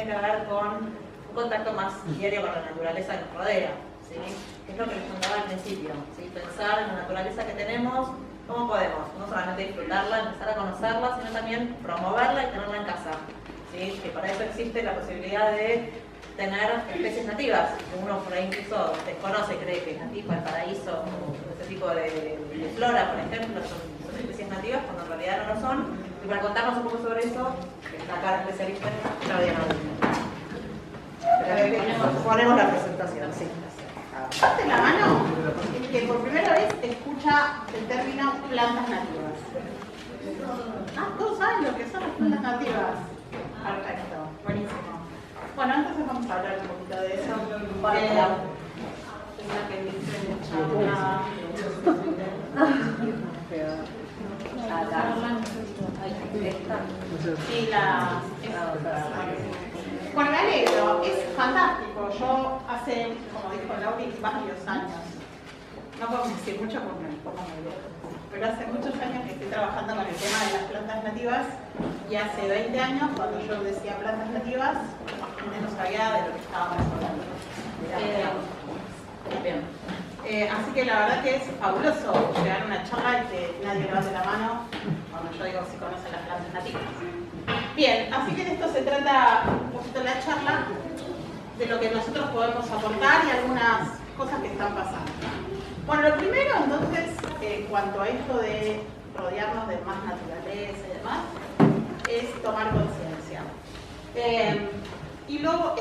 que ver con un contacto más diario con la naturaleza que nos rodea, ¿sí? Que es lo que les contaba al principio, ¿sí? Pensar en la naturaleza que tenemos, cómo podemos no solamente disfrutarla, empezar a conocerla, sino también promoverla y tenerla en casa, ¿sí? Que para eso existe la posibilidad de tener especies nativas, que uno por ahí incluso desconoce, cree que es nativa, el paraíso, ese tipo de flora, por ejemplo, son especies nativas, cuando en realidad no lo son. Y para contarnos un poco sobre eso, está acá la especialista Claudia Naudino. Ponemos la presentación, sí. Levante la mano el que por primera vez escucha el término plantas nativas. Todos saben lo que son las plantas nativas. Perfecto, buenísimo. Bueno, entonces vamos a hablar un poquito de eso. Bueno, me alegro, es fantástico. Yo hace, como dijo Lauri, varios años, no puedo decir mucho porque me pongo muy lejos, pero hace muchos años que estoy trabajando con el tema de las plantas nativas y hace 20 años, cuando yo decía plantas nativas, la gente no sabía de lo que estábamos hablando. Así que la verdad que es fabuloso llegar a una charla y que nadie levante la mano cuando yo digo si conocen las plantas nativas. Bien, así que de esto se trata un poquito la charla, de lo que nosotros podemos aportar y algunas cosas que están pasando. Bueno, lo primero entonces, en cuanto a esto de rodearnos de más naturaleza y demás, es tomar conciencia. Y luego,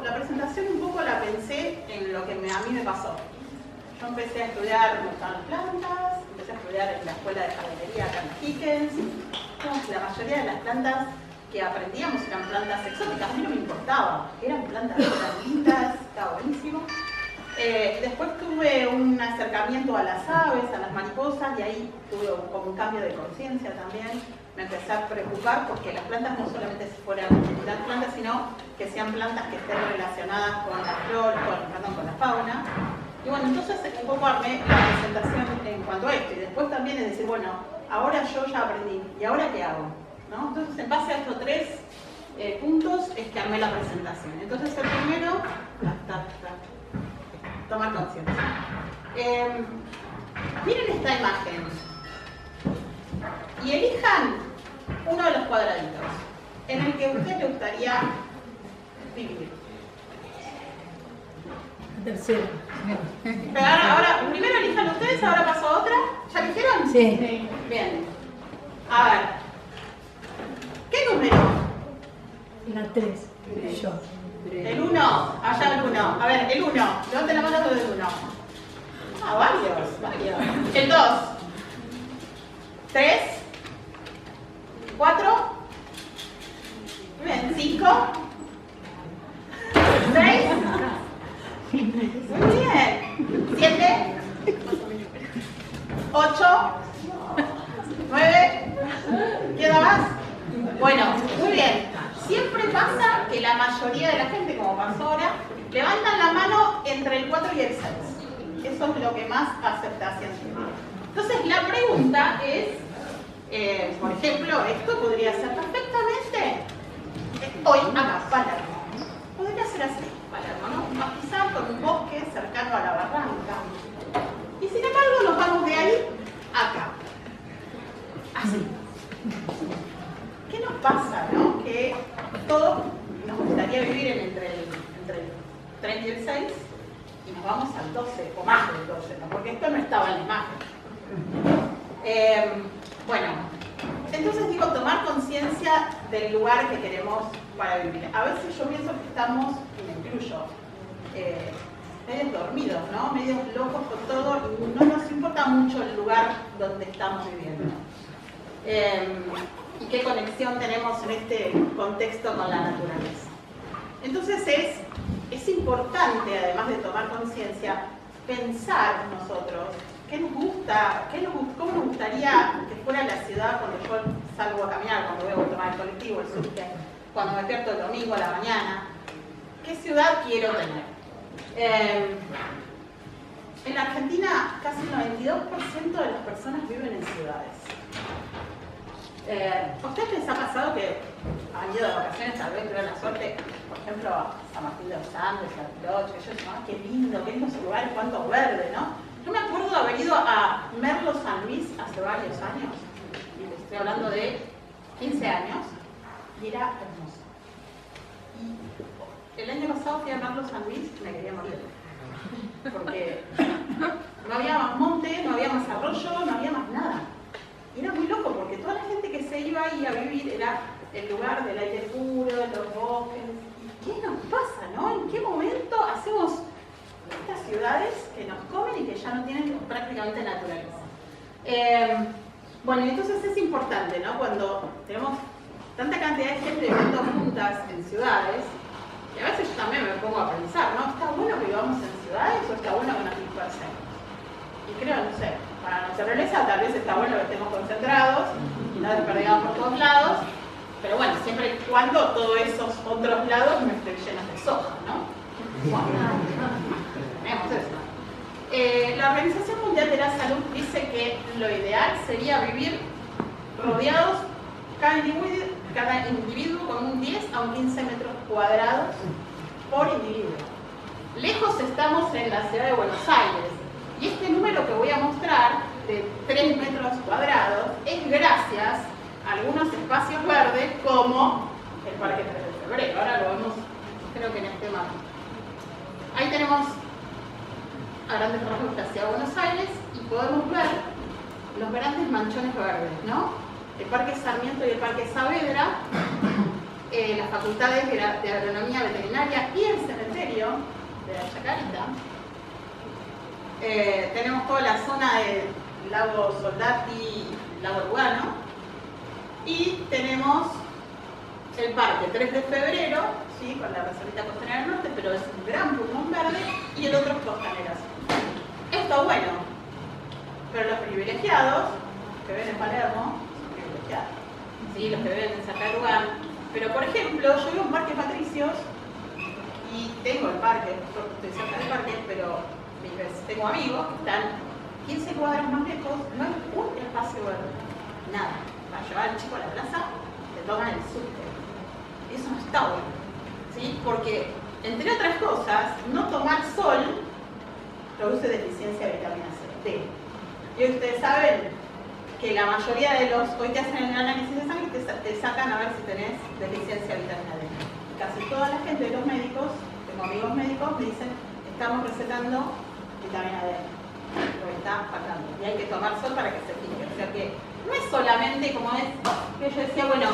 la presentación un poco la pensé en lo que a mí me pasó. Yo empecé a estudiar, me gustaban las plantas, empecé a estudiar en la escuela de jardinería acá en Higgins. La mayoría de las plantas que aprendíamos eran plantas exóticas, a mí no me importaba, eran plantas lindas, estaba buenísimo. Después tuve un acercamiento a las aves, a las mariposas, y ahí tuve como un cambio de conciencia también. Me empecé a preocupar porque las plantas no solamente fueran las plantas, sino que sean plantas que estén relacionadas con la flora, con la fauna. Y bueno, entonces un poco armé la presentación en cuanto a esto. Y después también es decir, bueno, ahora yo ya aprendí, ¿y ahora qué hago? ¿No? Entonces, en base a estos tres puntos es que armé la presentación. Entonces, el primero, tomar conciencia. Miren esta imagen y elijan uno de los cuadraditos en el que a usted le gustaría vivir. Tercero. Pero ahora, primero elijan ustedes, ahora paso a otra. ¿Ya eligieron? Sí. Bien. A ver. ¿Qué número? La 3. Yo. El 1. Allá el 1. A ver, el 1. Levanten la mano todo el 1. Varios. El 2. 3. 4. Bien, 5. 6. Muy bien. 7. 8. 9. ¿Queda más? Bueno, muy bien. Siempre pasa que la mayoría de la gente, como pasó ahora, levantan la mano entre el 4 y el 6. Eso es lo que más aceptación tiene. Entonces, la pregunta es, por ejemplo, esto podría ser perfectamente hoy acá, Palermo. Podría ser así, Palermo, ¿no? Quizás con un bosque cercano a la barranca. Y sin embargo, nos vamos de ahí acá. Así. ¿Qué nos pasa, no? Que todos nos gustaría vivir entre el 3 y el 6 y nos vamos al 12 o más del 12, ¿no? Porque esto no estaba en la imagen. Bueno, entonces digo, tomar conciencia del lugar que queremos para vivir. A veces yo pienso que estamos, y me incluyo, medios dormidos, ¿no? Medios locos con todo y no nos importa mucho el lugar donde estamos viviendo. Y qué conexión tenemos en este contexto con la naturaleza. Entonces es importante, además de tomar conciencia, pensar nosotros qué nos gusta, cómo nos gustaría que fuera la ciudad cuando yo salgo a caminar, cuando voy a tomar el colectivo, el subte, cuando me despierto el domingo a la mañana. ¿Qué ciudad quiero tener? En Argentina casi el 92% de las personas viven en ciudades. ¿A ustedes les ha pasado que han ido de vacaciones, tal vez tuvieron la suerte ejemplo, San Martín de los Andes, Bariloche, yo decía, qué lindo esos lugares, cuánto verde, ¿no? Yo me acuerdo de haber ido a Merlo San Luis hace varios años, y les estoy hablando de 15 años, y era hermoso. Y el año pasado fui a Merlo San Luis y me quería morir, porque no había más monte, no había más arroyo, no había más nada. Y era muy loco, porque toda la gente que se iba ahí a vivir era el lugar del aire puro, los bosques. ¿Qué nos pasa, no? ¿En qué momento hacemos estas ciudades que nos comen y que ya no tienen prácticamente naturaleza? Bueno, y entonces es importante, ¿no? Cuando tenemos tanta cantidad de gente viviendo juntas en ciudades, y a veces yo también me pongo a pensar, ¿no? ¿Está bueno que vivamos en ciudades o está bueno que nos dispersemos? Y creo, no sé, para la naturaleza tal vez está bueno que estemos concentrados y no desperdigados por todos lados, pero bueno, siempre y cuando todos esos otros lados no estén llenos de soja, ¿no? Bueno, tenemos eso. La Organización Mundial de la Salud dice que lo ideal sería vivir rodeados cada individuo con un 10 a un 15 metros cuadrados por individuo. Lejos estamos en la ciudad de Buenos Aires, y este número que voy a mostrar de 3 metros cuadrados es gracias a algunos espacios verdes como el Parque 3 de Febrero. Ahora lo vemos, creo que en este mapa. Ahí tenemos a grandes rasgos la ciudad de Buenos Aires y podemos ver los grandes manchones verdes, ¿no? El Parque Sarmiento y el Parque Saavedra, las facultades de Agronomía Veterinaria y el cementerio de la Chacarita. Tenemos toda la zona del lago Soldati, lago Lugano, y tenemos el Parque 3 de Febrero, ¿sí? Con la reservita costanera del norte, pero es un gran pulmón verde, y el otro es Costaneras. Esto es bueno, pero los privilegiados que ven en Palermo son privilegiados, ¿sí? Los que ven en Zacaruán. Pero por ejemplo, yo vivo en Parque Patricios y tengo el parque, yo estoy cerca del parque, pero tengo amigos que están 15 cuadras más lejos, no hay un espacio verde, nada. Para llevar al chico a la plaza, te toman el subte. Eso no está bueno, ¿sí? Porque, entre otras cosas, no tomar sol produce deficiencia de vitamina C, D. Y ustedes saben que la mayoría de los, hoy te hacen el análisis de sangre y te sacan a ver si tenés deficiencia de vitamina D. Casi toda la gente de los médicos, tengo amigos médicos, me dicen, estamos recetando vitamina D, lo está faltando. Y hay que tomar sol para que se fije. O sea que no es solamente como es, que yo decía, bueno,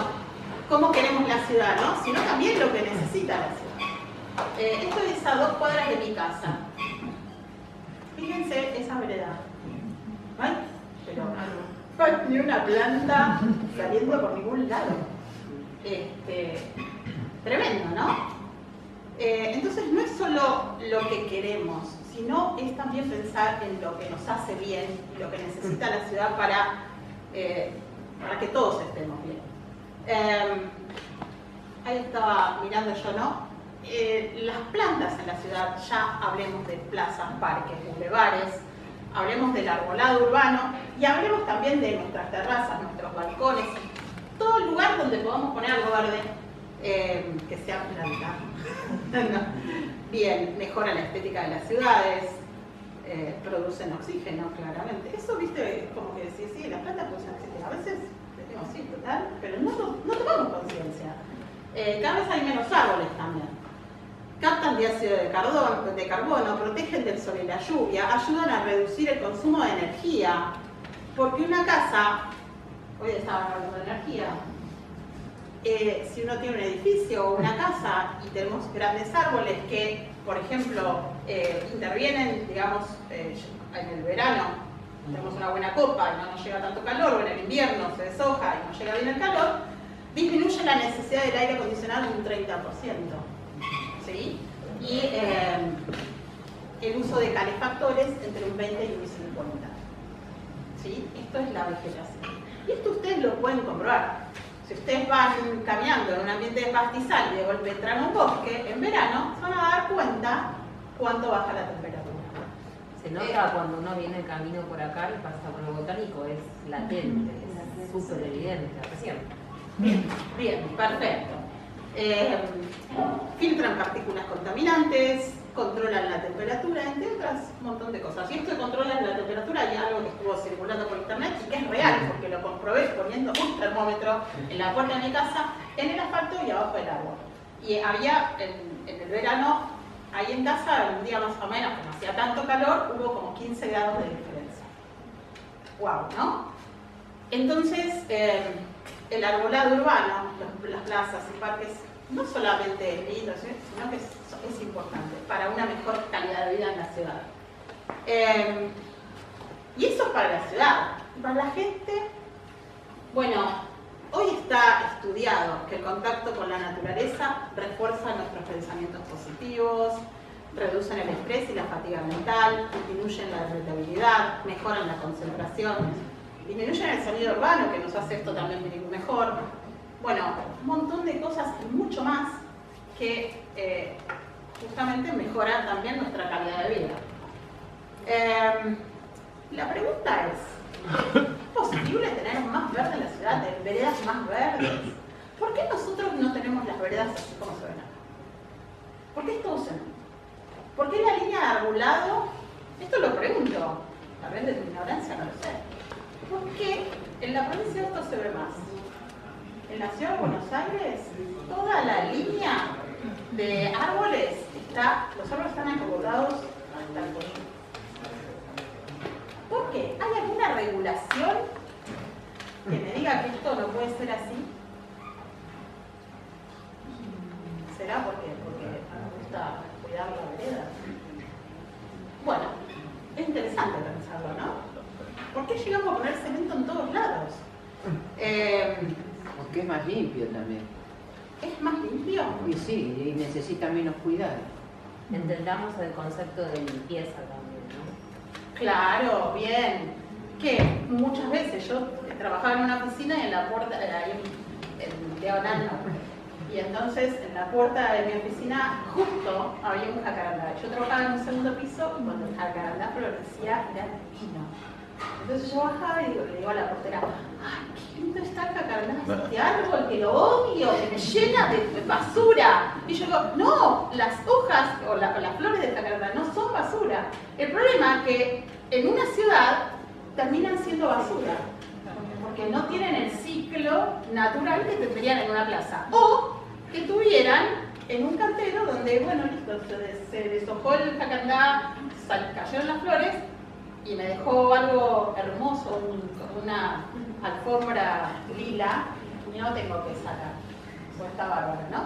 cómo queremos la ciudad, ¿no? Sino también lo que necesita la ciudad. Esto es a 2 cuadras de mi casa. Fíjense esa vereda. ¿Ay? Pero no hay ni una planta saliendo por ningún lado. Tremendo, ¿no? Entonces no es solo lo que queremos, sino es también pensar en lo que nos hace bien y lo que necesita la ciudad para que todos estemos bien. Ahí estaba mirando yo, ¿no? Las plantas en la ciudad, ya hablemos de plazas, parques, bulevares, hablemos del arbolado urbano y hablemos también de nuestras terrazas, nuestros balcones, todo lugar donde podamos poner algo verde que sea planta. Bien, mejora la estética de las ciudades, producen oxígeno, claramente. Eso, viste, como que decís, sí, las plantas producen oxígeno. A veces decimos sí, total, pero no tomamos conciencia. Cada vez hay menos árboles también. Captan dióxido de carbono, protegen del sol y la lluvia, ayudan a reducir el consumo de energía. Porque una casa, hoy estaba hablando de energía, si uno tiene un edificio o una casa y tenemos grandes árboles que, por ejemplo, intervienen, digamos, en el verano, tenemos una buena copa y no nos llega tanto calor, o en el invierno se deshoja y no llega bien el calor, disminuye la necesidad del aire acondicionado en un 30%. ¿Sí? Y el uso de calefactores entre un 20 y un 50%. ¿Sí? Esto es la vegetación. Y esto ustedes lo pueden comprobar. Si ustedes van caminando en un ambiente de pastizal y de golpe entran a un bosque, en verano se van a dar cuenta cuánto baja la temperatura. Se nota cuando uno viene el camino por acá y pasa por el botánico, es latente, es súper evidente, recién. Bien, perfecto. Filtran partículas contaminantes, controlan la temperatura, entre otras un montón de cosas. Y esto de controlar la temperatura hay algo que estuvo circulando por internet y que es real, porque lo comprobé poniendo un termómetro en la puerta de mi casa, en el asfalto y abajo del árbol. Y había, en el verano, ahí en casa, un día más o menos, que no hacía tanto calor, hubo como 15 grados de diferencia. ¡Wow! ¿No? Entonces, el arbolado urbano, las plazas y parques, no solamente es lindo, sino que es importante para una mejor calidad de vida en la ciudad. Y eso es para la ciudad. Para la gente, bueno, hoy está estudiado que el contacto con la naturaleza refuerza nuestros pensamientos positivos, reducen el estrés y la fatiga mental, disminuyen la irritabilidad, mejoran la concentración, disminuyen el sonido urbano, que nos hace esto también vivir mejor. Bueno, un montón de cosas y mucho más que justamente mejoran también nuestra calidad de vida. La pregunta es posible tener más verde en la ciudad, tener veredas más verdes? ¿Por qué nosotros no tenemos las veredas así como se ven acá? ¿Por qué esto usan? ¿Por qué la línea de arbolado? Esto lo pregunto, tal vez de tu ignorancia, no lo sé. ¿Por qué en la provincia esto se ve más? En la ciudad de Buenos Aires, toda la línea de árboles los árboles están acomodados hasta el cuello. ¿Por qué? ¿Hay alguna regulación que me diga que esto no puede ser así? ¿Será porque nos gusta cuidar la vereda? Bueno, es interesante pensarlo, ¿no? ¿Por qué llegamos a poner cemento en todos lados? Porque es más limpio también. ¿Es más limpio? Y sí, y necesita menos cuidado. Entendamos el concepto de limpieza también, ¿no? Claro, bien. Que muchas veces yo trabajaba en una oficina y en la puerta, ahí en diagonal norte. Y entonces en la puerta de mi oficina justo había un jacarandá. Yo trabajaba en un segundo piso y cuando el jacarandá florecía era divino. Entonces yo bajaba y le digo a la portera, ¡ay, qué lindo está el jacarandá, este árbol, que lo odio, que me llena de basura! Y yo digo, no, las hojas o las flores del jacarandá no son basura. El problema es que en una ciudad terminan siendo basura, porque no tienen el ciclo natural que tendrían en una plaza. O que tuvieran en un cantero donde, bueno, listo, se deshojó el jacarandá, cayeron las flores, y me dejó algo hermoso, con una alfombra lila, y no tengo que sacar. Eso está bárbaro, ¿no?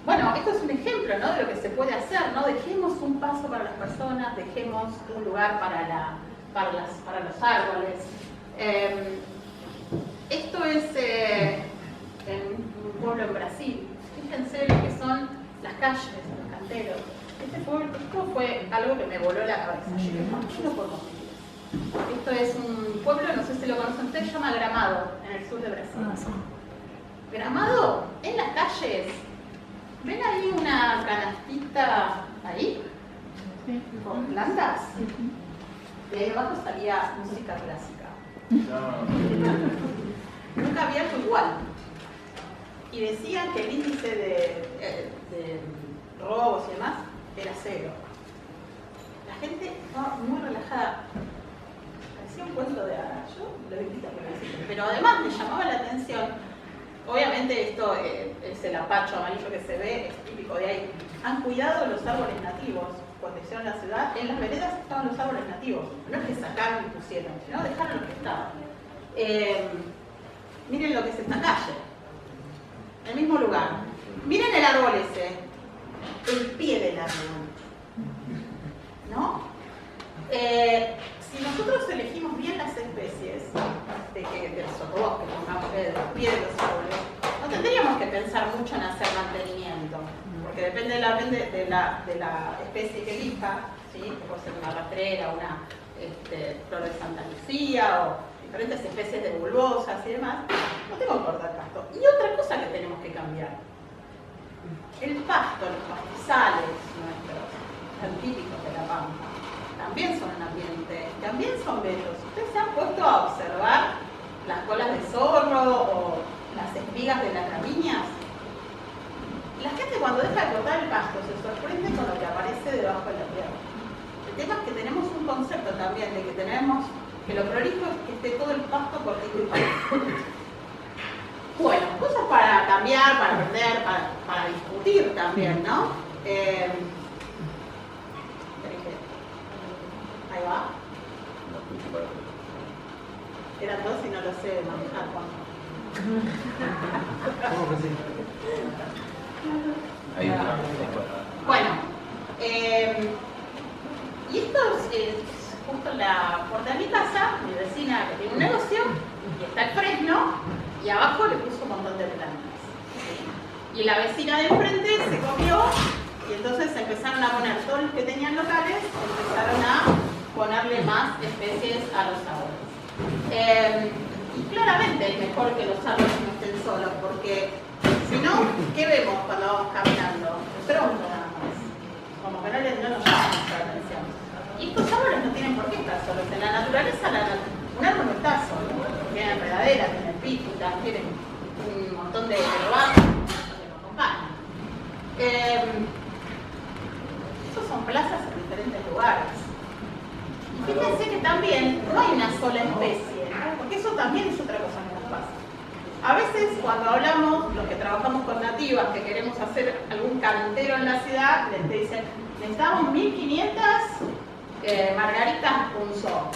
Bueno, esto es un ejemplo, ¿no?, de lo que se puede hacer, ¿no? Dejemos un paso para las personas, dejemos un lugar para los árboles. Esto es en un pueblo en Brasil. Fíjense lo que son las calles, los canteros. Esto fue algo que me voló la cabeza. Yo dije, ¿por qué no podemos vivir? Esto es un pueblo, no sé si lo conocen ustedes, se llama Gramado, en el sur de Brasil. Ah, sí. Gramado, en las calles, ¿ven ahí una canastita ahí? Sí. Con plantas. De ahí abajo salía música clásica. Nunca había algo igual. Y decían que el índice de robos y demás era cero. La gente estaba muy relajada. Parecía un cuento de hadas. Yo lo invito a que lo visiten. Pero además me llamaba la atención. Obviamente esto es el apacho amarillo que se ve, es típico de ahí. Han cuidado los árboles nativos. Cuando hicieron la ciudad, en las veredas estaban los árboles nativos. No es que sacaron y pusieron, sino dejaron los que estaban. Miren lo que es esta calle. El mismo lugar. Miren el árbol ese. El pie del árbol. ¿No? Si nosotros elegimos bien las especies de los bosques, pongamos de los pies de los árboles, no tendríamos que pensar mucho en hacer mantenimiento, porque depende de la especie que elija, ¿sí? Que puede ser una rastrera, una flor de Santa Lucía o diferentes especies de bulbosas y demás, no tengo que cortar pasto. Y otra cosa que tenemos que cambiar, el pasto, los pastizales nuestros, tan típicos de La Pampa, también son un ambiente, también son bellos. ¿Ustedes se han puesto a observar las colas de zorro o las espigas de las gramíneas? La cuando deja de cortar el pasto se sorprende con lo que aparece debajo de la tierra. El tema es que tenemos un concepto también de que lo prolijo es que esté todo el pasto cortito y parejo. Bueno, cosas para cambiar, para aprender, para discutir también, ¿no? Ahí va. Eran dos y no lo sé manejar, Juan. Ahí va. Bueno, y esto es justo en la puerta de mi casa, mi vecina que tiene un negocio, y está el fresno, y abajo le puso un montón de plantas. Y la vecina de enfrente se copió, y entonces empezaron a poner todos los que tenían locales, empezaron a ponerle más especies a los árboles. Y claramente es mejor que los árboles no estén solos, porque si no, ¿qué vemos cuando vamos caminando? El tronco nada más. Como que no nos llama nuestra atención. Y estos árboles no tienen por qué estar solos. En la naturaleza, un árbol no está solo. Tienen enredaderas, tienen epífitas, tienen un montón de herbáceas que lo acompañan. Estos son plazas en diferentes lugares. Y fíjense que también no hay una sola especie, ¿no? Porque eso también es otra cosa que nos pasa. A veces cuando hablamos, los que trabajamos con nativas, que queremos hacer algún cantero en la ciudad, les dicen, necesitamos 1500 margaritas punzó.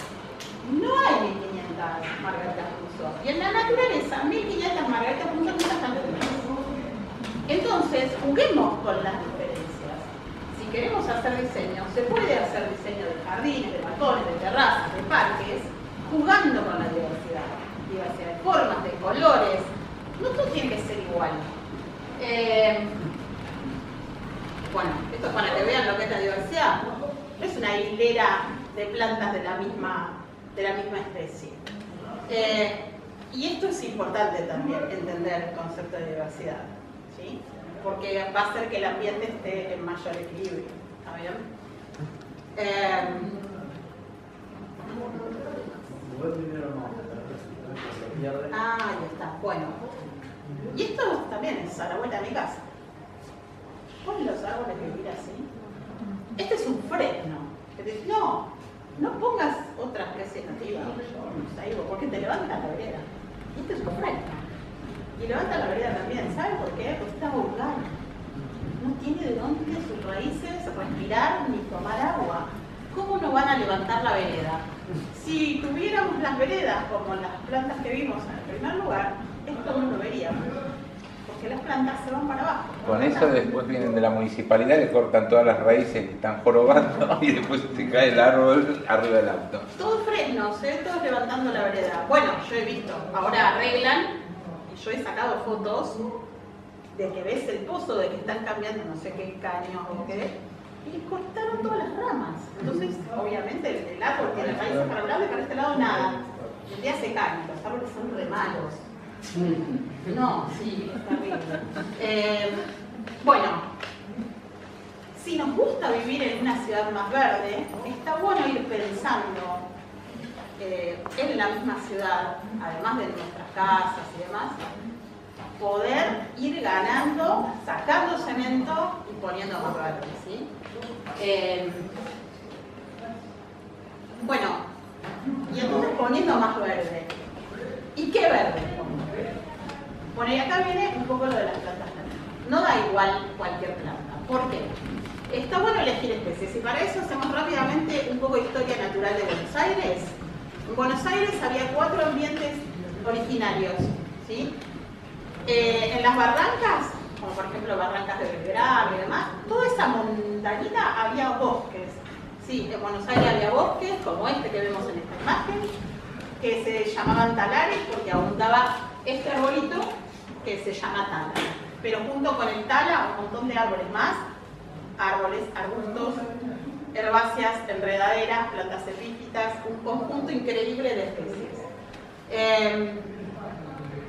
No hay 1500 margaritas punzó. Y en la naturaleza, 1500 margaritas punzó no están definidas. Entonces, juguemos con las diferencias. Si queremos hacer diseño, se puede hacer diseño de jardines, de balcones, de terrazas, de parques, jugando con la diversidad. Diversidad de formas, de colores. No todo tiene que ser igual. Bueno, esto es para que vean lo que es la diversidad. No es una hilera de plantas de la misma especie. Y esto es importante también, entender el concepto de diversidad, ¿sí? Porque va a hacer que el ambiente esté en mayor equilibrio. ¿Está bien? Ahí está, bueno. Y esto también es a la vuelta de mi casa. ¿Ponen los árboles que vivir así? Este es un fresno. Que te dice, no pongas otra especie nativa, porque te levanta la vereda. Y este es un fresno. Y levanta la vereda también. ¿Saben por qué? Porque está vulgar. No tiene de dónde sus raíces respirar ni tomar agua. ¿Cómo no van a levantar la vereda? Si tuviéramos las veredas como las plantas que vimos en el primer lugar, esto no lo veríamos. Porque las plantas se van para abajo. Con eso después vienen de la municipalidad, le cortan todas las raíces que están jorobando y después se cae el árbol arriba del auto. Todos fresnos, todos levantando la vereda. Bueno, yo he visto, ahora arreglan, y yo he sacado fotos de que ves el pozo, de que están cambiando no sé qué caños o qué, y cortaron todas las ramas. Entonces, obviamente, el árbol tiene raíces para un lado y para este lado nada. El día se caen, los árboles son re malos. No, sí, es terrible. Bueno, si nos gusta vivir en una ciudad más verde, está bueno ir pensando en la misma ciudad, además de nuestras casas y demás, poder ir ganando, sacando cemento y poniendo más verde, ¿sí? Bueno, y entonces poniendo más verde. ¿Y qué verde? Bueno, y acá viene un poco lo de las plantas nativas. No da igual cualquier planta. ¿Por qué? Está bueno elegir especies y para eso hacemos rápidamente un poco de historia natural de Buenos Aires. En Buenos Aires había 4 ambientes originarios, ¿sí? En las barrancas, como por ejemplo barrancas de Belgrano y demás, toda esa montañita había bosques. Sí, en Buenos Aires había bosques, como este que vemos en esta imagen, que se llamaban talares porque abundaba este arbolito que se llama tala. Pero junto con el tala, un montón de árboles más, árboles, arbustos, herbáceas, enredaderas, plantas epífitas, un conjunto increíble de especies.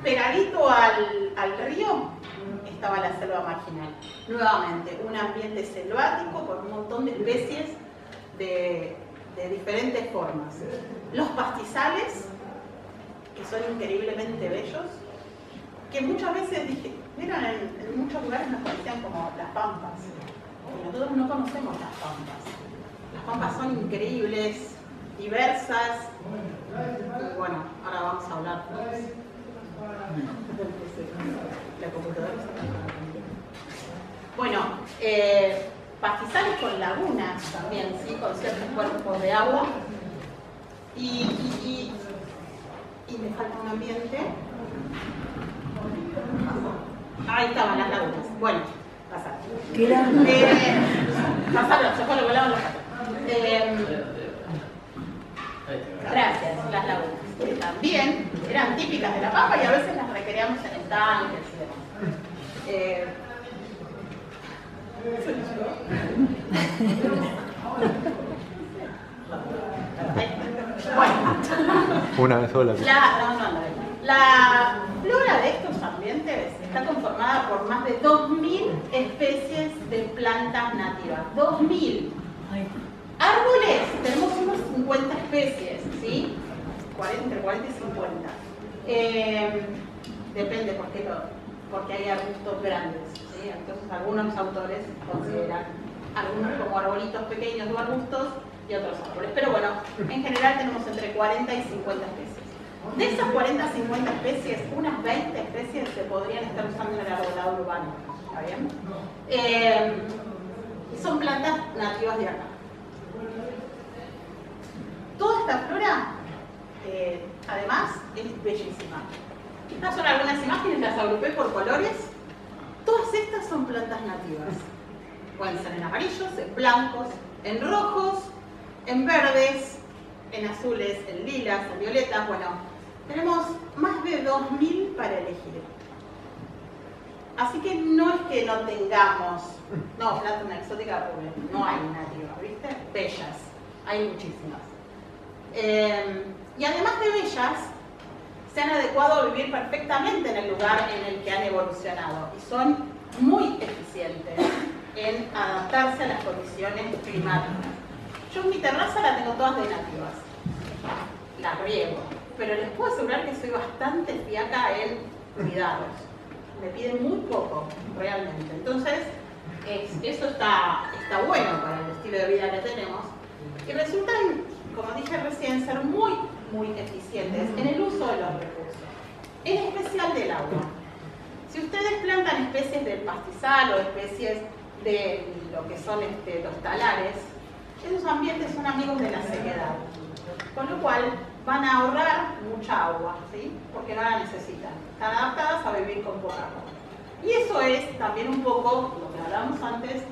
Pegadito al río estaba la selva marginal. Nuevamente, un ambiente selvático con un montón de especies de diferentes formas. Los pastizales, que son increíblemente bellos, que muchas veces Vieron, en muchos lugares nos conocían como las pampas. Y nosotros no conocemos las pampas. Las pampas son increíbles, diversas. Y bueno, ahora vamos a hablar. La computadora se está. Bueno, pastizales con lagunas también, ¿sí? Con ciertos cuerpos de agua. Y me falta un ambiente. Ahí estaban las lagunas. Bueno, pasar. Pasar, se fue lo volaban los patos. Gracias, las lagunas. Que también eran típicas de La Pampa y a veces las recreamos en el tanque y demás. Bueno, Una vez sola. la flora de estos ambientes está conformada por más de 2000 especies de plantas nativas. 2000. Árboles, tenemos unos 50 especies, ¿sí? Entre 40 y 50. Depende porque hay arbustos grandes, ¿sí? Entonces algunos autores consideran algunos como arbolitos pequeños o arbustos y otros árboles. Pero bueno, en general tenemos entre 40 y 50 especies. De esas 40 a 50 especies, unas 20 especies se podrían estar usando en el arbolado urbano. ¿Está bien? Son plantas nativas de acá. Toda esta flora, además, es bellísima. Estas son algunas imágenes, las agrupé por colores. Todas estas son plantas nativas. Pueden ser en amarillos, en blancos, en rojos, en verdes, en azules, en lilas, en violetas. Bueno, tenemos más de 2000 para elegir. Así que no es que no tengamos, no, planta exótica, porque no hay nativas, ¿viste? Bellas, hay muchísimas. Y además de bellas, se han adecuado a vivir perfectamente en el lugar en el que han evolucionado y son muy eficientes en adaptarse a las condiciones climáticas. Yo en mi terraza la tengo todas de nativas, la riego, pero les puedo asegurar que soy bastante fiaca en cuidados. Me piden muy poco, realmente. Entonces, eso está bueno para el estilo de vida que tenemos y resultan, como dije recién, ser muy eficientes en el uso de los recursos, en especial del agua. Si ustedes plantan especies del pastizal o especies de lo que son los talares, esos ambientes son amigos de la sequedad, con lo cual van a ahorrar mucha agua, ¿sí? Porque no la necesitan, están adaptadas a vivir con poca agua. Y eso es también un poco, lo que hablamos antes,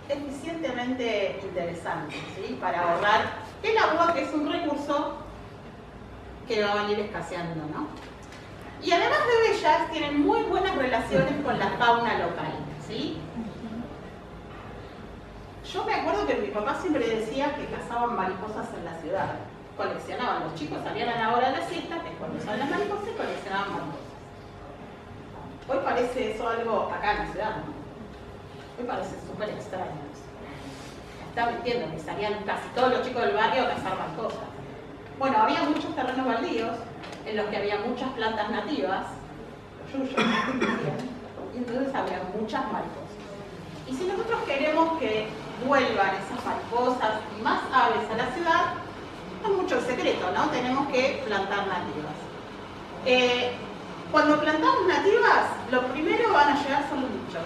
eficientemente interesante, ¿sí? Para ahorrar el agua, que es un recurso que va a venir escaseando, ¿no? Y además de bellas, tienen muy buenas relaciones con la fauna local, ¿sí? Yo me acuerdo que mi papá siempre decía que cazaban mariposas en la ciudad, coleccionaban, los chicos salían a la hora de la siesta, que es cuando salen las mariposas, y coleccionaban mariposas. Hoy parece eso algo acá en la ciudad, ¿no? Hoy parece súper extraño. Está mintiendo, que salían casi todos los chicos del barrio a cazar mariposas. Bueno, había muchos terrenos baldíos en los que había muchas plantas nativas, los yuyos, y entonces había muchas mariposas. Y si nosotros queremos que vuelvan esas mariposas y más aves a la ciudad, no es mucho el secreto, ¿no? Tenemos que plantar nativas. Cuando plantamos nativas, lo primero van a llegar son los bichos.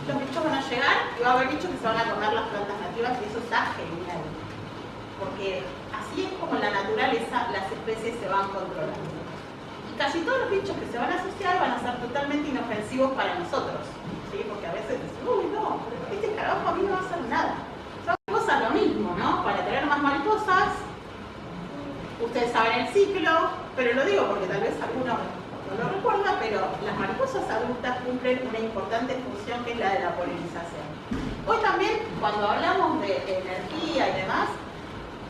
Los bichos van a llegar y va a haber bichos que se van a comer las plantas nativas y eso está genial. Porque así es como en la naturaleza las especies se van controlando. Y casi todos los bichos que se van a asociar van a ser totalmente inofensivos para nosotros, ¿sí? Porque a veces dicen, uy, no, este carajo a mí no va a hacer nada. Son cosas lo mismo, ¿no? Para tener más mariposas, ustedes saben el ciclo, pero lo digo porque tal vez alguno no lo recuerda, pero las mariposas adultas cumplen una importante función que es la de la polinización. Hoy también, cuando hablamos de energía y demás,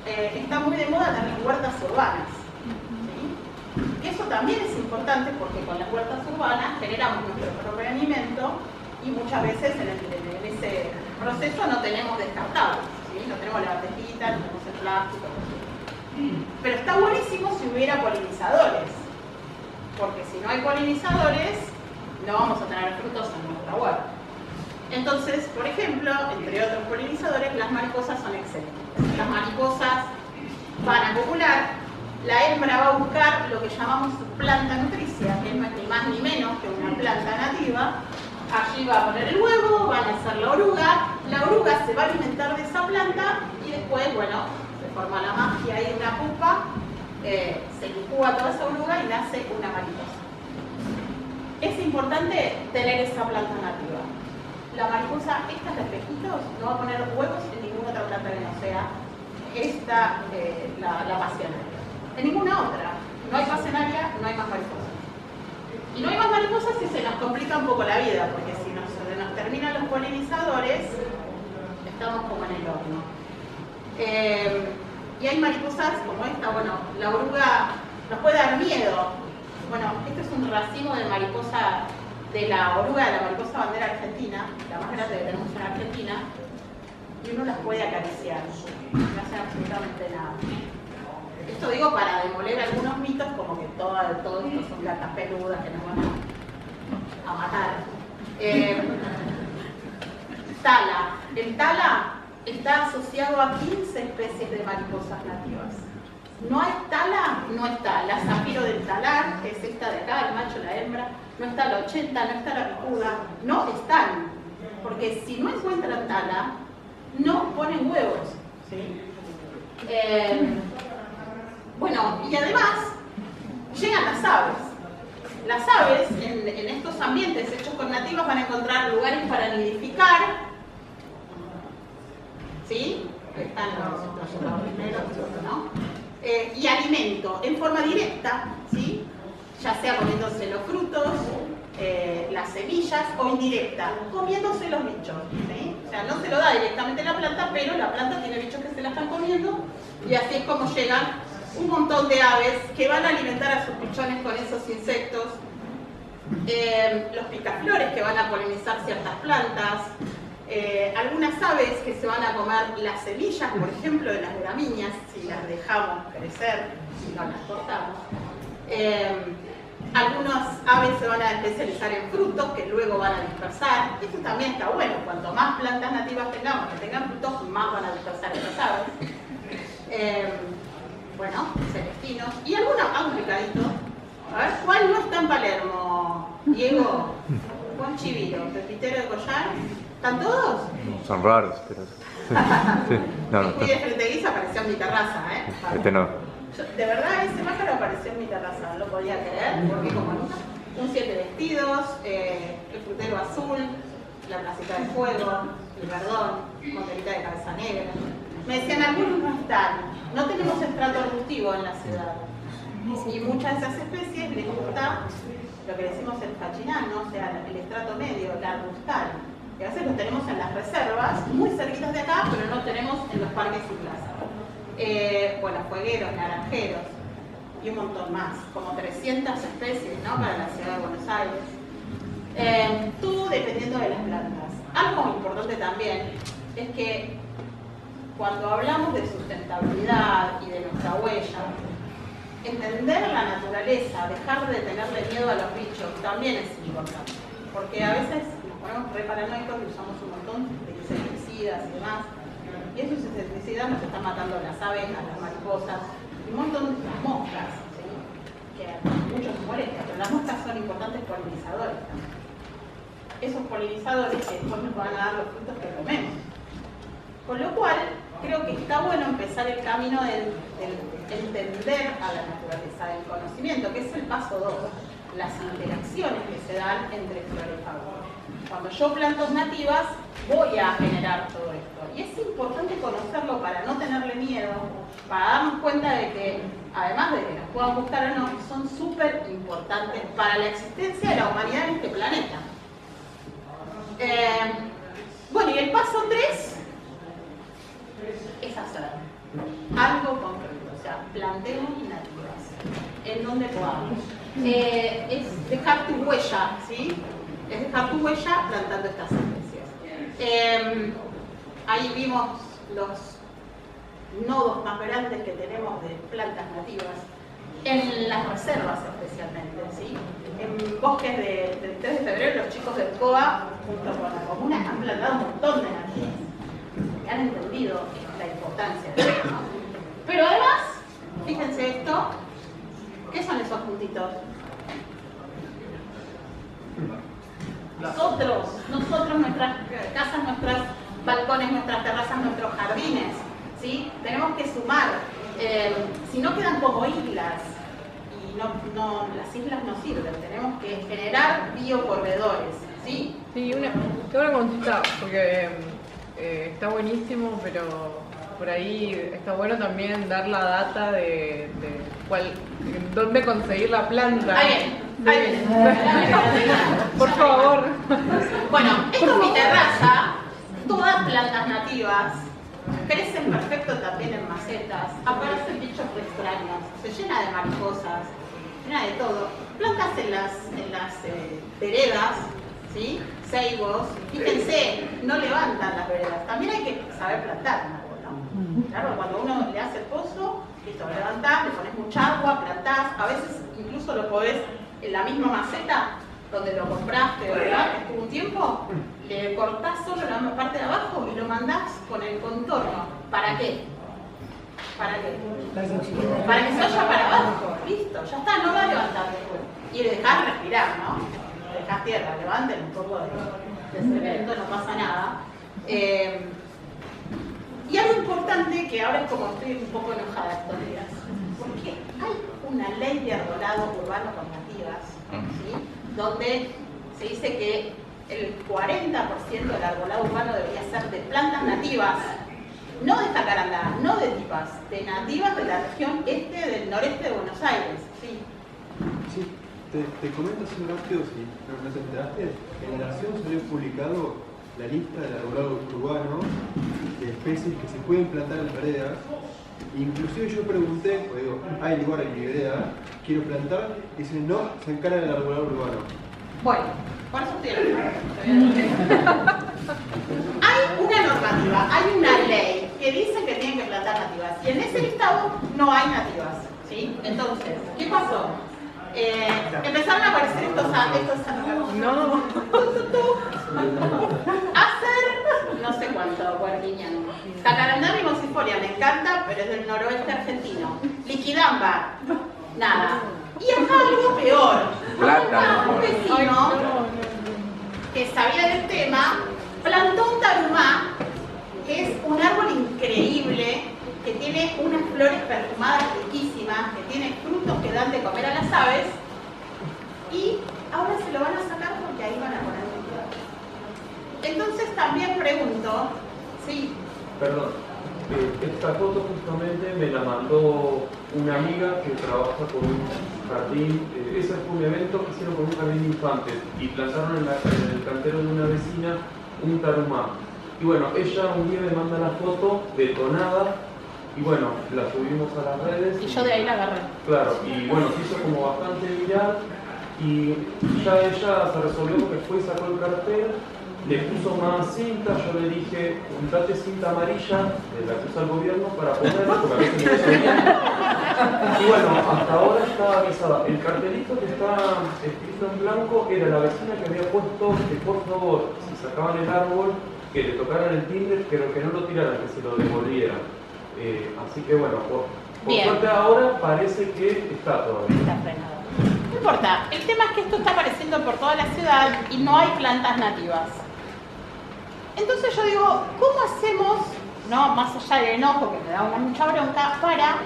está muy de moda tener huertas urbanas, ¿sí? Y eso también es importante porque con las huertas urbanas generamos nuestro propio alimento y muchas veces en ese proceso no tenemos descartables, ¿sí? No tenemos la batejita, no tenemos el plástico, pero está buenísimo si hubiera polinizadores, porque si no hay polinizadores no vamos a tener frutos en nuestra huerta. Entonces, por ejemplo, entre otros polinizadores, las mariposas son excelentes. Las mariposas van a copular, la hembra va a buscar lo que llamamos planta nutricia, que no es ni más ni menos que una planta nativa. Allí va a poner el huevo, van a hacer la oruga se va a alimentar de esa planta y después, bueno, se forma la magia ahí, una pupa, se licúa toda esa oruga y nace una mariposa. Es importante tener esa planta nativa. La mariposa, estas de espejitos, no va a poner huevos en ninguna otra planta que no sea esta, la pasionaria. En ninguna otra. No hay pasionaria, no hay más mariposas. Y no hay más mariposas si se nos complica un poco la vida, porque si se nos terminan los polinizadores, estamos como en el horno. Y hay mariposas como esta, bueno, la oruga nos puede dar miedo. Bueno, este es un racimo de mariposa, de la oruga de la mariposa bandera argentina, la más grande que tenemos en Argentina, y uno las puede acariciar, no hacen absolutamente nada. Esto digo para demoler algunos mitos como que todo esto son plantas peludas que nos van a matar. Tala. El tala está asociado a 15 especies de mariposas nativas. No hay tala, no está la zafiro del talar, que es esta de acá, el macho, la hembra, no está la 80, no está la picuda, no están, porque si no encuentran tala, no ponen huevos, ¿sí? Bueno, y además llegan las aves. Las aves en estos ambientes hechos con nativas van a encontrar lugares para nidificar, ¿sí? Ahí están los jardineros, ¿no? Y alimento en forma directa, ¿sí? Ya sea comiéndose los frutos, las semillas, o indirecta, comiéndose los bichos, ¿sí? O sea, no se lo da directamente la planta, pero la planta tiene bichos que se la están comiendo, y así es como llegan un montón de aves que van a alimentar a sus pichones con esos insectos, los picaflores que van a polinizar ciertas plantas, algunas aves que se van a comer las semillas, por ejemplo, de las gramíneas, si las dejamos crecer, si no las cortamos. Algunas aves se van a especializar en frutos que luego van a dispersar. Esto también está bueno, cuanto más plantas nativas tengamos que tengan frutos, más van a dispersar estas aves. Bueno, celestinos. Y algunos, un picadito. A ver, ¿cuál no está en Palermo? Diego, Juan Chiviro, Pepitero de Collar. ¿Están todos? Son raros, pero... Sí, no, no. Y de frente guisa apareció en mi terraza, ¿eh? Este no. De verdad, ese pájaro apareció en mi terraza, no lo podía creer, porque como nunca. Un 7 vestidos, el frutero azul, la placita de fuego, el verdón, monterita de cabeza negra. Me decían, algunos no están. No tenemos estrato arbustivo en la ciudad. Y muchas de esas especies les gusta lo que decimos el fachinano, o sea, el estrato medio, el arbustal. Que a veces lo tenemos en las reservas, muy cerquitas de acá, pero no tenemos en los parques y plazas. Bueno, juegueros, naranjeros y un montón más, como 300 especies, ¿no? Para la ciudad de Buenos Aires. Todo dependiendo de las plantas. Algo importante también es que cuando hablamos de sustentabilidad y de nuestra huella, entender la naturaleza, dejar de tenerle miedo a los bichos, también es importante. Porque a veces nos ponemos re paranoicos y usamos un montón de insecticidas y demás. Y esos insecticidas nos están matando a las abejas, las mariposas, y un montón de las moscas, ¿sí? Que a muchos nos molestan, pero las moscas son importantes polinizadores también. Esos polinizadores que después nos van a dar los frutos que comemos. Con lo cual, creo que está bueno empezar el camino de entender a la naturaleza, del conocimiento, que es el paso 2, las interacciones que se dan entre flora y fauna. Cuando yo planto nativas, voy a generar todo esto. Y es importante conocerlo para no tenerle miedo, para darnos cuenta de que, además de que nos puedan gustar o no, son súper importantes para la existencia de la humanidad en este planeta. Bueno, y el paso 3 es hacer algo concreto, o sea, plantemos nativas, en donde podamos. Es dejar tu huella, ¿sí? Es dejar tu huella plantando estas especies. Ahí vimos los nodos más grandes que tenemos de plantas nativas. en las reservas especialmente, ¿sí? En bosques del 3 de febrero, los chicos del COA, junto con la comuna, han plantado un montón de nativas. Y han entendido la importancia de esto, ¿no? Pero además, fíjense esto, ¿qué son esos puntitos? Nosotros, nuestras casas, nuestros balcones, nuestras terrazas, nuestros jardines, ¿sí? Tenemos que sumar, si no quedan como islas, y las islas no sirven, tenemos que generar biocorredores, ¿sí? Sí, tengo una consulta, porque está buenísimo, pero por ahí está bueno también dar la data de dónde conseguir la planta. Ahí viene. Por favor. Bueno, esto es mi terraza, todas plantas nativas, crecen perfecto también en macetas, aparecen bichos extraños, se llena de mariposas, llena de todo. Plantas en las veredas, ¿sí? Ceibos, fíjense, no levantan las veredas. También hay que saber plantar un árbol, ¿no? Claro, cuando uno le hace el pozo, listo, lo levantás, le pones mucha agua, plantás, a veces incluso lo podés en la misma maceta donde lo compraste, ¿verdad? Que estuvo un tiempo, le cortás solo la parte de abajo y lo mandás con el contorno. ¿Para qué? ¿Para qué? Para que se vaya para abajo, listo, ya está, no va a levantar después. Y le dejás respirar, ¿no? Le dejás tierra, levanten un poco de cemento, no pasa nada. Y algo importante, que ahora es como estoy un poco enojada estos días, porque hay una ley de arbolado urbano con nativas, ¿sí? Donde se dice que el 40% del arbolado urbano debería ser de plantas nativas, no de jacarandá, no de tipas, de nativas de la región del noreste de Buenos Aires. ¿Sí? Sí, te comento así rápido, si no te enteraste, en La Nación salió publicado la lista del arbolado urbano de especies que se pueden plantar en veredas. Inclusive yo pregunté, pues digo, hay lugar en mi vereda, quiero plantar, y dicen no, se encarga del arbolado urbano. Bueno, por eso estoy hablando. Hay una normativa, hay una ley que dice que tienen que plantar nativas, y en ese listado no hay nativas, ¿sí? Entonces, ¿qué pasó? Empezaron a aparecer estos No. Hacer no sé cuánto, guardiñano. Jacarandá mimosifolia, me encanta, pero es del noroeste argentino. Liquidamba, nada. Y acá algo peor. Plátano. Un vecino que sabía del tema plantó un tarumá, que es un árbol increíble, que tiene unas flores perfumadas riquísimas, que tiene frutos que dan de comer a las aves, y ahora se lo van a sacar porque ahí van a poner un cuidado. Entonces también pregunto, sí. Perdón, esta foto justamente me la mandó una amiga que trabaja con un jardín, ese fue un evento que hicieron con un jardín de infantes y plantaron en el cantero de una vecina un tarumá. Y bueno, ella un día me manda la foto detonada y bueno, la subimos a las redes. Y yo de ahí la agarré. Claro, y bueno, se hizo como bastante viral y ya ella se resolvió porque fue y sacó el cartel, le puso más cinta, yo le dije, juntate cinta amarilla de la que usa el gobierno para ponerlo, porque a veces no se bien. Y bueno, hasta ahora está avisada. El cartelito que está escrito en blanco era la vecina que había puesto que por favor, si sacaban el árbol, que le tocaran el timbre, pero que no lo tiraran, que se lo devolvieran. Así que bueno, por suerte ahora parece que está todavía. Está frenado. No importa, el tema es que esto está apareciendo por toda la ciudad y no hay plantas nativas. Entonces yo digo, ¿cómo hacemos, no, más allá del enojo, que me da una mucha bronca, para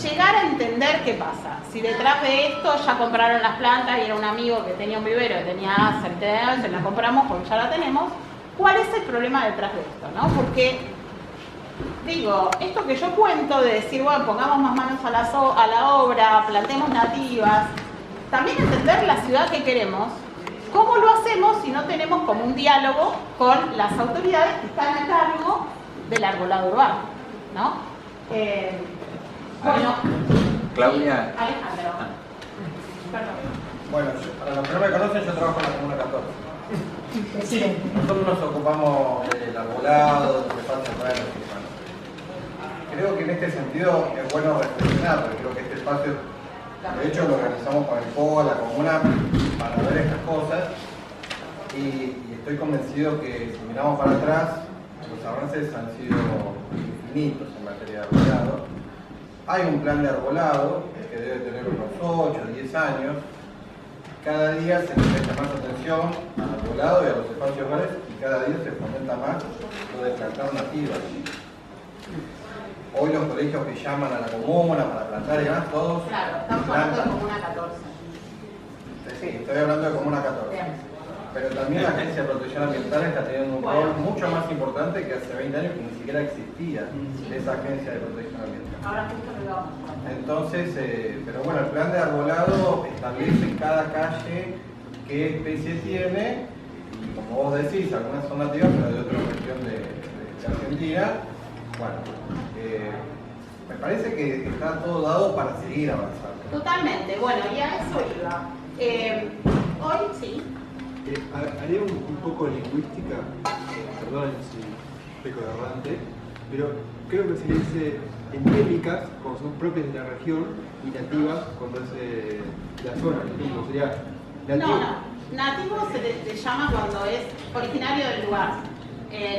llegar a entender qué pasa? Si detrás de esto ya compraron las plantas y era un amigo que tenía un vivero, que tenía centenares, se la compramos porque ya la tenemos, ¿cuál es el problema detrás de esto, no? Porque, digo, esto que yo cuento de decir, bueno, pongamos más manos a la obra, plantemos nativas, también entender la ciudad que queremos. ¿Cómo lo hacemos si no tenemos como un diálogo con las autoridades que están a cargo del arbolado urbano? ¿No? Bueno, Claudia. sí, Alejandro. Perdón. Bueno, para los que no me conocen, yo trabajo en la Comuna 14. Sí, nosotros nos ocupamos del arbolado, del espacio verde. creo que en este sentido es bueno reflexionar, porque creo que este espacio, de hecho, lo organizamos con el COA, la comuna, para ver estas cosas, y estoy convencido que si miramos para atrás, los avances han sido infinitos en materia de arbolado. Hay un plan de arbolado que debe tener unos 8 o 10 años. Cada día se le presta más atención al arbolado y a los espacios verdes, y cada día se fomenta más lo de plantar nativas. Hoy los colegios que llaman a la comuna para plantar y demás, todos Claro, estamos hablando de Comuna 14. Sí, estoy hablando de Comuna 14. Bien. Pero también la Agencia de Protección Ambiental está teniendo un rol mucho más importante que hace 20 años, que ni siquiera existía esa Agencia de Protección Ambiental. Ahora justo lo vamos a contar. Entonces, pero bueno, el plan de arbolado establece en cada calle qué especie tiene, y como vos decís, algunas son nativas, pero de otra región de Argentina. Bueno, me parece que está todo dado para seguir avanzando. Totalmente, bueno, y a eso iba. Hoy sí. Haré un poco de lingüística, perdón si peco de errante, pero creo que se dice endémicas cuando son propias de la región y nativas cuando es de la zona, nativo, sería nativo. No, nativo se le llama cuando es originario del lugar.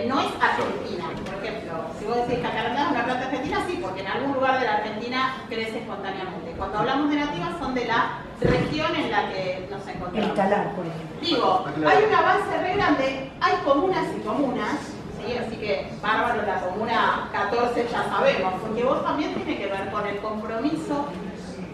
No es Argentina, por ejemplo. Si vos decís que jacaranda es una planta argentina, sí, porque en algún lugar de la Argentina crece espontáneamente. Cuando hablamos de nativas son de la región en la que nos encontramos. El talar, por ejemplo. Digo, hay una base re grande, hay comunas y comunas, ¿sí? Así que bárbaro, la comuna 14 ya sabemos, porque vos también tiene que ver con el compromiso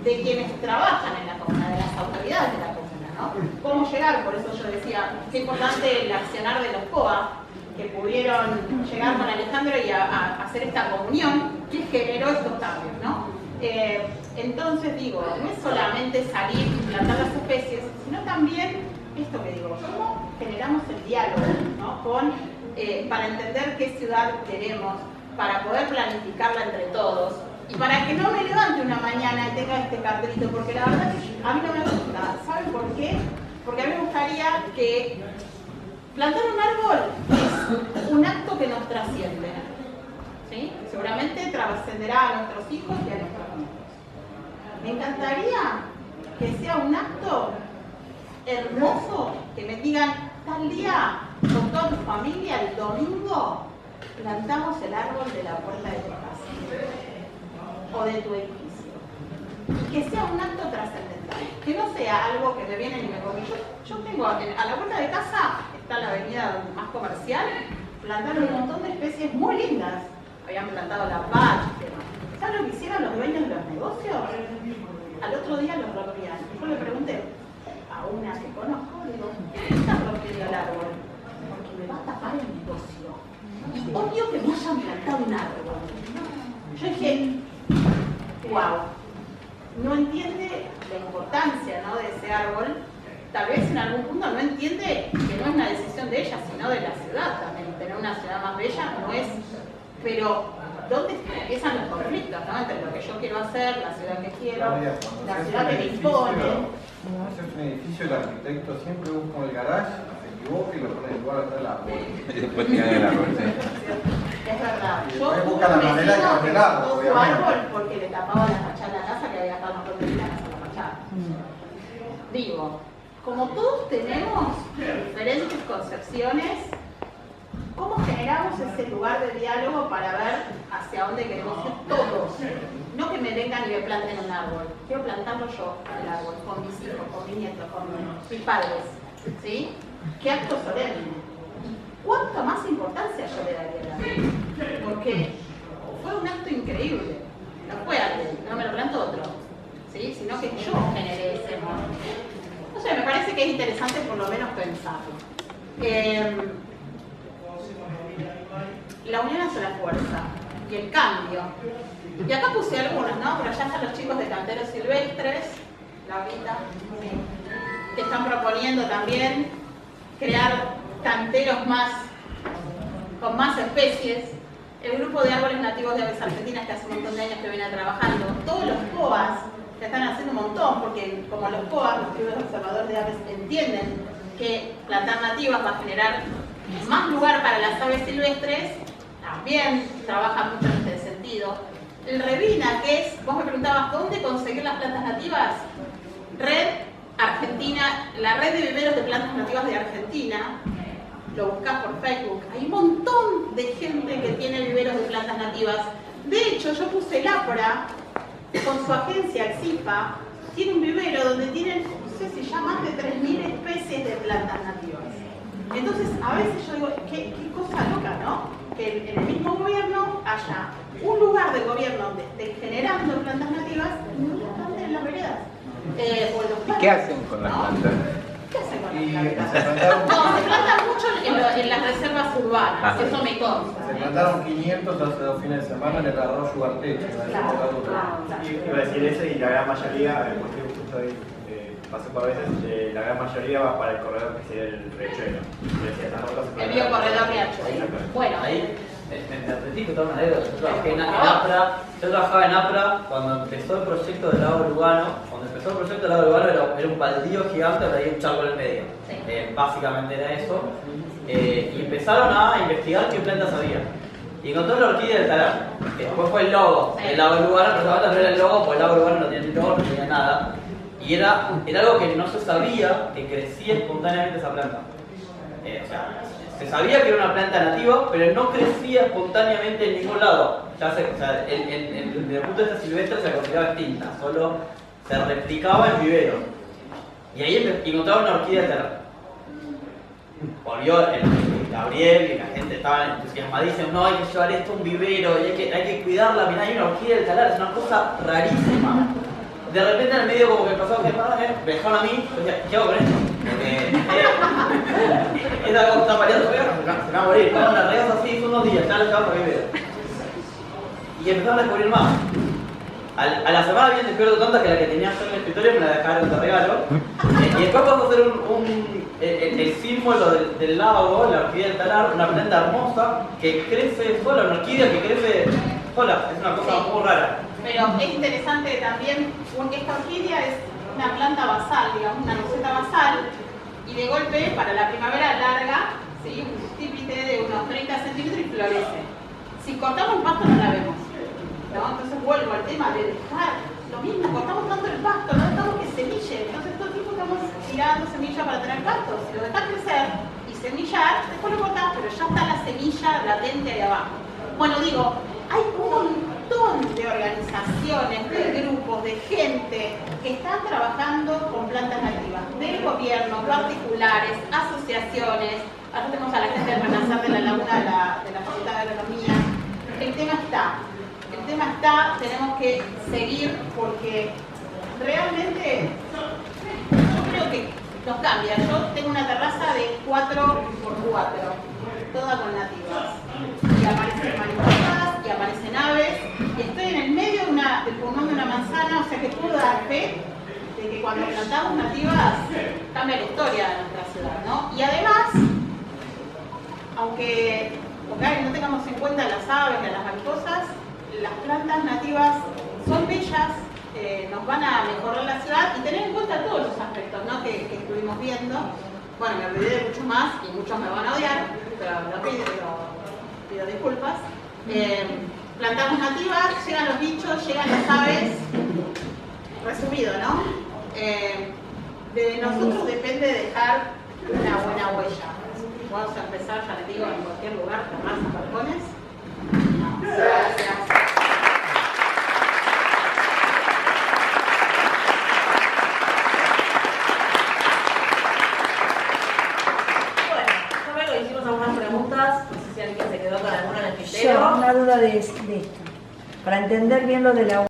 de quienes trabajan en la comuna, de las autoridades de la comuna, ¿no? Cómo llegar, por eso yo decía, qué importante el accionar de los COA, que pudieron llegar con Alejandro y a hacer esta comunión que generó estos cambios, ¿no? Entonces digo, no es solamente salir y plantar las especies, sino también esto que digo, cómo generamos el diálogo, ¿no? Para entender qué ciudad queremos, para poder planificarla entre todos y para que no me levante una mañana y tenga este cartelito, porque la verdad es que a mí no me gusta. ¿Saben por qué? Porque a mí me gustaría que plantar un árbol es un acto que nos trasciende, ¿sí? Seguramente trascenderá a nuestros hijos y a nuestros nietos. Me encantaría que sea un acto hermoso, que me digan, tal día, con toda tu familia, el domingo, plantamos el árbol de la puerta de tu casa o de tu edificio. Y que sea un acto trascendental, que no sea algo que me viene y me come. Yo tengo, a la puerta de casa, está la avenida más comercial, plantaron un montón de especies muy lindas. Habían plantado la paz y demás. ¿Sabes lo que hicieron los dueños de los negocios? Al otro día los rompían. Yo le pregunté a una que conozco, le digo, ¿qué está rompiendo el árbol? Porque me va a tapar el negocio. Y obvio que no hayan plantado un árbol. Yo dije, wow, no entiende la importancia, ¿no?, de ese árbol. Tal vez en algún punto no entiende que no es una decisión de ella, sino de la ciudad también. Tener una ciudad más bella no es... Pero, ¿dónde empiezan los conflictos, ¿no?, entre lo que yo quiero hacer, la ciudad que quiero, la ciudad que me impone? Haces un edificio, el arquitecto siempre busca el garage, se equivoca y lo pone en lugar de el árbol. Y después tiran el árbol, sí. Es verdad. Y Yo después tuve busca la un manera de vecino cambiar que el árbol, cortó su obviamente. árbol porque le tapaba la fachada de la casa, que había gastado un montón de planas a la fachada. Digo, como todos tenemos diferentes concepciones, ¿cómo generamos ese lugar de diálogo para ver hacia dónde queremos ir todos? No que me vengan y me planten un árbol. Quiero plantarlo yo, el árbol, con mis hijos, con mis nietos, con mis padres. ¿Sí? ¿Qué acto solemne? ¿Cuánta más importancia yo le daría al árbol? Porque fue un acto increíble. No fue alguien, no me lo plantó otro. ¿Sí? Sino que yo generé ese amor. No sé, me parece que es interesante por lo menos pensarlo. La unión hace la fuerza y el cambio. Y acá puse algunos, ¿no? Pero ya están los chicos de Canteros Silvestres, Laurita, que están proponiendo también crear canteros más, con más especies. El grupo de árboles nativos de aves argentinas, que hace un montón de años que viene trabajando. Todos los COAs que están haciendo un montón, porque como los COAs, los clubes observadores de aves, entienden que plantar nativas va a generar más lugar para las aves silvestres, también trabajan mucho en este sentido. el Revina, que es, vos me preguntabas, ¿dónde conseguir las plantas nativas? Red Argentina, la red de viveros de plantas nativas de Argentina, lo buscas por Facebook. Hay un montón de gente que tiene viveros de plantas nativas. De hecho, yo puse el APRA con su agencia Exipa, tiene un vivero donde tienen, no sé si ya más de 3.000 especies de plantas nativas. Entonces, a veces yo digo, qué cosa loca, ¿no? Que en el mismo gobierno haya un lugar del gobierno generando plantas nativas y no están en las veredas. ¿Y qué hacen con las plantas? ¿Qué hacen con Y las se plantas? plantaron, No, se plantan mucho en las reservas urbanas, Ajá. eso me consta. se plantaron 500 hace 2 fines de semana en el arroyo Ugarteche, en la época dura. Iba a decir eso y la gran mayoría, porque justo ahí pasé por veces, la gran mayoría va para el corredor que sería el riachuelo. El biocorredor riachuelo. Bueno, Ahí me aprendí que toda una anécdota. Yo trabajé en APRA, yo trabajaba en APRA cuando empezó el proyecto del lago Lugano. Cuando empezó el proyecto del lago Lugano era un baldío gigante, pero había un charco en el medio. Básicamente era eso. Y empezaron a investigar qué plantas había. Y encontró la orquídea del talar, que después fue el logo. El lago Lugano, pero no era el logo, porque el lago Lugano no tenía ni logo, no tenía nada. Y era algo que no se sabía que crecía espontáneamente esa planta. O sea, se sabía que era una planta nativa, pero no crecía espontáneamente en ningún lado. Desde el punto de vista silvestre se la consideraba extinta, solo se replicaba en vivero. Y ahí encontraron una orquídea de talar. Volvió el Gabriel y la gente estaba entusiasmadísima, no, hay que llevar esto a un vivero, y hay que cuidarla, mirá, hay una orquídea del talar, es una cosa rarísima. De repente en el medio como que pasó que me dejaron a mí, yo decía, ¿qué hago con esto? Esa cosa está variando, se va a morir, cuando la regas así, son 2 días, ya la llevamos a vivero. Y empezaron a descubrir más. A la semana habían descubierto tantas que la que tenía yo en el escritorio me la dejaron de regalo. Y después pasó a ser el símbolo del lago, la orquídea del talar, una planta hermosa que crece sola, una orquídea que crece sola, es una cosa muy rara. pero es interesante también, porque esta orquídea es una planta basal, digamos, una roseta basal, y de golpe para la primavera larga, ¿sí? Un típite de unos 30 centímetros y florece. Si cortamos el pasto no la vemos, ¿no? Entonces vuelvo al tema de dejar lo mismo, cortamos tanto el pasto, no dejamos que semille, entonces todo el tiempo estamos tirando semilla para tener pasto. Si lo dejas crecer y semillar, después lo cortás, pero ya está la semilla latente ahí abajo. Bueno, digo, hay un montón de organizaciones, de grupos, de gente que están trabajando con plantas nativas, del gobierno, particulares, asociaciones. Ahora tenemos a la gente del Renacer de la Laguna de la Facultad de Agronomía. El tema está, tenemos que seguir porque realmente yo creo que nos cambia. Yo tengo una terraza de 4x4, toda con nativas. Y aparecen mariposas, y aparecen aves, y estoy en el medio del pulmón de una manzana, o sea que puedo dar fe de que cuando plantamos nativas cambia la historia de nuestra ciudad, ¿no? Y además, aunque no tengamos en cuenta las aves y las mariposas, las plantas nativas son bellas, nos van a mejorar la ciudad y tener en cuenta todos los aspectos, ¿no? que estuvimos viendo. Bueno, me olvidé de mucho más y muchos me van a odiar, pero pido disculpas. Plantamos nativas, llegan los bichos, llegan las aves, resumido, ¿no? De nosotros depende dejar una buena huella. Vamos a empezar, ya les digo, en cualquier lugar, terrazas, balcones. Gracias. Se quedó con alguna en el Yo, tintero. una duda de esto. Para entender bien lo de la